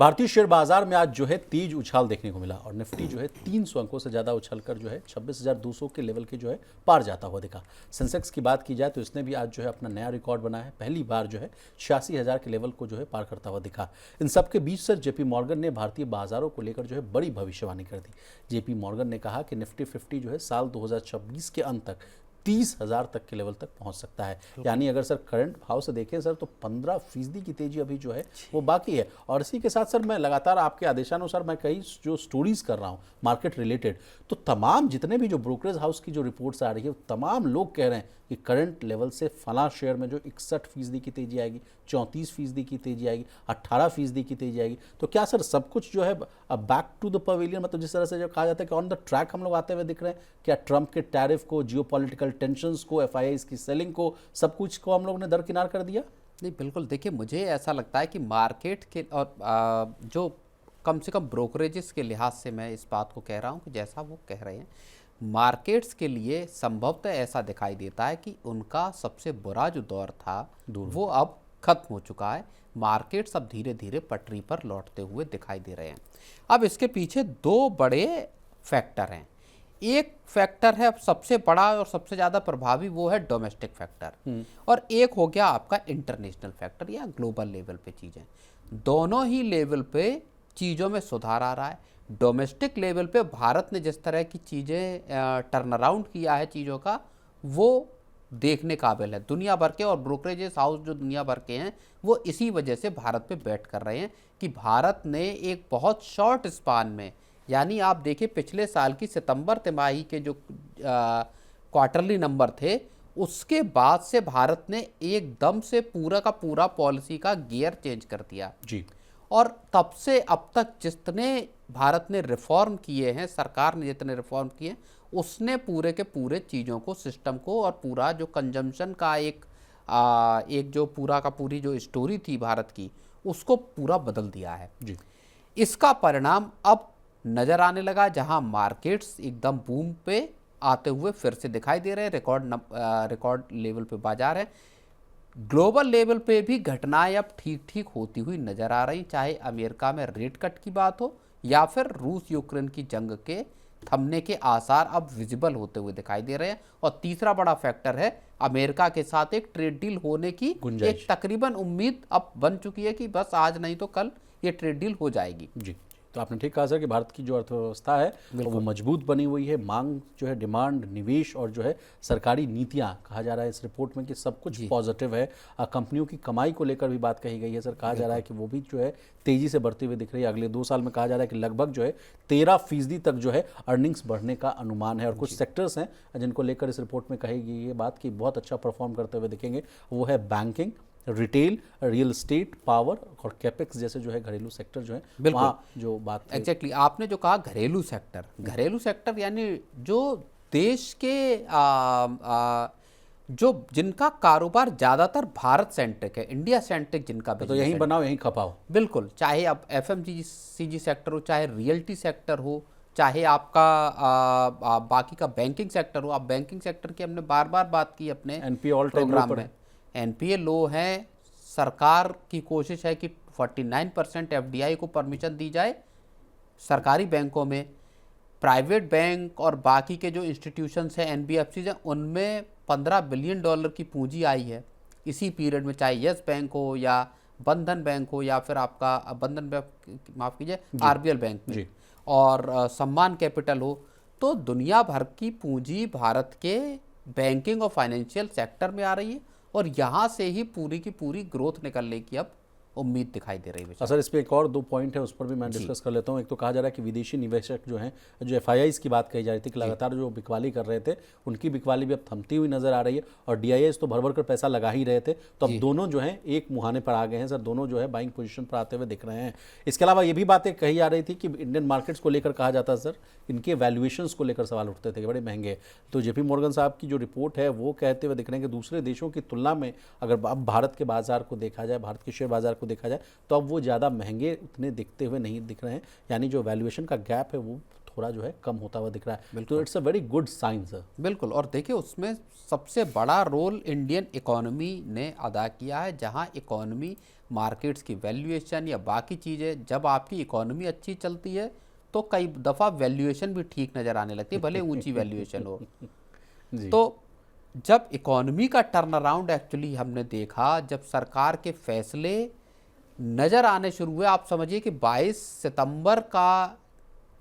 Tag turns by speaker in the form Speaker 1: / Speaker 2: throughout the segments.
Speaker 1: भारतीय शेयर बाजार में आज जो है तेज उछाल देखने को मिला और निफ्टी जो है 300 अंकों से ज़्यादा उछलकर जो है 26,200 के लेवल के जो है पार जाता हुआ दिखा। सेंसेक्स की बात की जाए तो इसने भी आज जो है अपना नया रिकॉर्ड बनाया है, पहली बार जो है 86,000 के लेवल को जो है पार करता हुआ दिखा। इन सब के बीच सर जेपी मॉर्गन ने भारतीय बाजारों को लेकर जो है बड़ी भविष्यवाणी कर दी। जेपी मॉर्गन ने कहा कि निफ्टी 50 जो है साल 2026 के अंत तक 30,000 तक के लेवल तक पहुंच सकता है। यानी अगर सर करंट भाव से देखें सर तो 15% की तेजी अभी जो है वो बाकी है। और इसी के साथ सर मैं लगातार आपके आदेशानुसार मैं कई जो स्टोरीज कर रहा हूँ मार्केट रिलेटेड, तो तमाम जितने भी जो ब्रोकरेज हाउस की जो रिपोर्ट्स आ रही है तमाम लोग कह रहे हैं कि करंट लेवल से फला शेयर में जो 61% की तेजी आएगी, 34% की तेजी आएगी, 18% की तेजी आएगी। तो क्या सर सब कुछ जो है बैक टू द पवेलियन, मतलब जिस तरह से जो कहा जाता है कि ऑन द ट्रैक हम लोग आते हुए दिख रहे हैं? क्या ट्रंप के टैरिफ को, जियोपॉलिटिकल टेंशंस को, एफआईआईज की सेलिंग को, सब कुछ को हम लोग ने दरकिनार कर दिया?
Speaker 2: नहीं, बिल्कुल। देखिए, मुझे ऐसा लगता है कि मार्केट के और जो कम से कम ब्रोकरेजेस के लिहाज से मैं इस बात को कह रहा हूँ कि जैसा वो कह रहे हैं, मार्केट्स के लिए संभवतः ऐसा दिखाई देता है कि उनका सबसे बुरा जो दौर था वो अब खत्म हो चुका है। मार्केट्स अब धीरे धीरे पटरी पर लौटते हुए दिखाई दे रहे हैं। अब इसके पीछे दो बड़े फैक्टर हैं। एक फैक्टर है सबसे बड़ा और सबसे ज़्यादा प्रभावी, वो है डोमेस्टिक फैक्टर, और एक हो गया आपका इंटरनेशनल फैक्टर या ग्लोबल लेवल पे चीज़ें। दोनों ही लेवल पे चीज़ों में सुधार आ रहा है। डोमेस्टिक लेवल पे भारत ने जिस तरह की चीज़ें टर्न अराउंड किया है चीज़ों का, वो देखने काबिल है। दुनिया भर के और ब्रोकरेजेस हाउस जो दुनिया भर के हैं वो इसी वजह से भारत पे बैट कर रहे हैं कि भारत ने एक बहुत शॉर्ट स्पान में, यानी आप देखिए पिछले साल की सितंबर तिमाही के जो क्वार्टरली नंबर थे, उसके बाद से भारत ने एकदम से पूरा का पूरा पॉलिसी का गियर चेंज कर दिया
Speaker 1: जी।
Speaker 2: और तब से अब तक जितने भारत ने रिफॉर्म किए हैं, सरकार ने जितने रिफॉर्म किए, उसने पूरे के पूरे चीज़ों को, सिस्टम को और पूरा जो कंजम्पशन का एक जो पूरा का पूरी जो स्टोरी थी भारत की, उसको पूरा बदल दिया है
Speaker 1: जी।
Speaker 2: इसका परिणाम अब नज़र आने लगा, जहां मार्केट्स एकदम बूम पे आते हुए फिर से दिखाई दे रहे हैं। रिकॉर्ड लेवल पे बाजार है। ग्लोबल लेवल पे भी घटनाएं अब ठीक ठीक होती हुई नजर आ रही, चाहे अमेरिका में रेट कट की बात हो या फिर रूस यूक्रेन की जंग के थमने के आसार अब विजिबल होते हुए दिखाई दे रहे हैं। और तीसरा बड़ा फैक्टर है अमेरिका के साथ एक ट्रेड डील होने की एक तकरीबन उम्मीद अब बन चुकी है कि बस आज नहीं तो कल ये ट्रेड डील हो जाएगी।
Speaker 1: जी, तो आपने ठीक कहा सर कि भारत की जो अर्थव्यवस्था है वो मजबूत बनी हुई है। मांग जो है, डिमांड, निवेश और जो है सरकारी नीतियां, कहा जा रहा है इस रिपोर्ट में कि सब कुछ पॉजिटिव है। कंपनियों की कमाई को लेकर भी बात कही गई है सर। कहा जा रहा है कि वो भी जो है तेजी से बढ़ती हुई दिख रही है। अगले 2 साल में कहा जा रहा है कि लगभग जो है 13% तक जो है अर्निंग्स बढ़ने का अनुमान है। और कुछ सेक्टर्स हैं जिनको लेकर इस रिपोर्ट में कही गई है बात कि बहुत अच्छा परफॉर्म करते हुए दिखेंगे। वो है banking, retail, real estate, power और कैपेक्स जैसे जो है घरेलू सेक्टर जो है वहाँ जो बात
Speaker 2: एग्जैक्टली आपने जो कहा घरेलू सेक्टर यानी जो देश के जो जिनका कारोबार ज़्यादातर भारत सेंट्रिक है, इंडिया सेंट्रिक जिनका
Speaker 1: तो यहीं बनाओ यहीं खपाओ।
Speaker 2: बिल्कुल, चाहे अब एफएमसीजी सेक्टर हो, चाहे रियल्टी सेक्टर हो, चाहे आपका बाकी का बैंकिंग सेक्टर हो। अब बैंकिंग सेक्टर की हमने बार बार बात की अपने
Speaker 1: एनपीए ऑल टाइम
Speaker 2: प्रोग्राम में। एनपीए लो है। सरकार की कोशिश है कि 49% एफडीआई को परमिशन दी जाए सरकारी बैंकों में। प्राइवेट बैंक और बाकी के जो इंस्टीट्यूशंस हैं, एनबीएफसीज हैं, उनमें $15 बिलियन की पूंजी आई है इसी पीरियड में, चाहे यस बैंक हो या बंधन बैंक हो या फिर आपका बंधन बैंक, माफ़ कीजिए, आरबीएल बैंक में, और सम्मान कैपिटल हो। तो दुनिया भर की पूंजी भारत के बैंकिंग और फाइनेंशियल सेक्टर में आ रही है और यहाँ से ही पूरी की पूरी ग्रोथ निकलने की अब उम्मीद दिखाई दे रही है।
Speaker 1: सर इस पे एक और 2 पॉइंट है, उस पर भी मैं डिस्कस कर लेता हूँ। एक तो कहा जा रहा है कि विदेशी निवेशक जो हैं, जो एफआईआईज की बात कही जा रही थी कि लगातार जो बिकवाली कर रहे थे, उनकी बिकवाली भी अब थमती हुई नजर आ रही है। और डीआईएस तो भर भर कर पैसा लगा ही रहे थे, तो अब दोनों जो हैं एक मुहाने पर आ गए हैं सर। दोनों जो है बाइंग पोजीशन पर आते हुए दिख रहे हैं। इसके अलावा ये भी बातें कही जा रही थी कि इंडियन मार्केट्स को लेकर कहा जाता सर, इनके वैल्यूएशंस को लेकर सवाल उठते थे कि बड़े महंगे। तो जेपी मॉर्गन साहब की जो रिपोर्ट है वो कहते हुए दिख रहे हैं कि दूसरे देशों की तुलना में अगर अब भारत के बाजार को देखा जाए, भारत के शेयर बाजार को देखा जाए, तो वो ज़्यादा महंगे उतने दिखते हुए नहीं दिख रहे हैं। यानी जो वैल्यूएशन का गैप है वो थोड़ा जो है कम होता हुआ दिख रहा है, तो it's a very good sign sir.
Speaker 2: बिल्कुल। और देखिए उसमें सबसे बड़ा रोल इंडियन इकोनॉमी ने अदा किया है, जहां इकोनॉमी, मार्केट्स की वैल्यूएशन या बाकी चीज़ें, जब आपकी इकोनॉमी अच्छी चलती है तो कई दफ़ा वैल्यूएशन भी ठीक नज़र आने लगती है, भले ऊंची वैल्यूएशन हो।
Speaker 1: जी।
Speaker 2: तो जब इकोनॉमी का टर्न अराउंड एक्चुअली हमने देखा, जब सरकार के फैसले नज़र आने शुरू हुए, आप समझिए कि 22 सितंबर का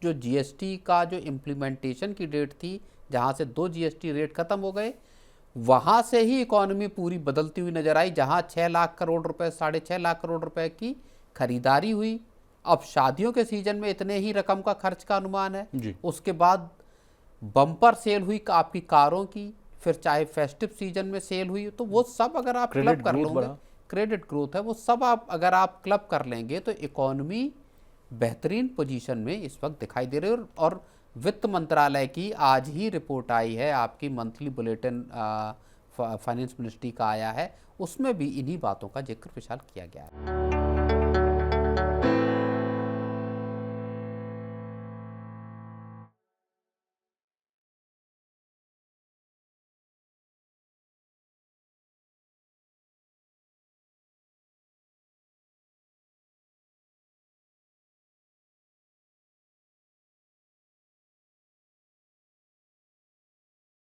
Speaker 2: जो जीएसटी का जो इम्प्लीमेंटेशन की डेट थी, जहां से 2 जीएसटी रेट खत्म हो गए, वहां से ही इकोनॉमी पूरी बदलती हुई नजर आई, जहां 6 लाख करोड़ रुपए, 6.5 लाख करोड़ रुपए की खरीदारी हुई। अब शादियों के सीजन में इतने ही रकम का खर्च का अनुमान है।
Speaker 1: जी।
Speaker 2: उसके बाद बम्पर सेल हुई आपकी कारों की, फिर चाहे फेस्टिव सीजन में सेल हुई, तो वो सब अगर आप
Speaker 1: क्रेडिट
Speaker 2: क्लब कर
Speaker 1: ग्रोथ
Speaker 2: लोगे,
Speaker 1: बढ़ा।
Speaker 2: क्रेडिट ग्रोथ है, वो सब आप अगर आप क्लब कर लेंगे तो इकोनॉमी बेहतरीन पोजीशन में इस वक्त दिखाई दे रही है। और वित्त मंत्रालय की आज ही रिपोर्ट आई है, आपकी मंथली बुलेटिन फाइनेंस मिनिस्ट्री का आया है, उसमें भी इन्हीं बातों का जिक्र विशाल किया गया है।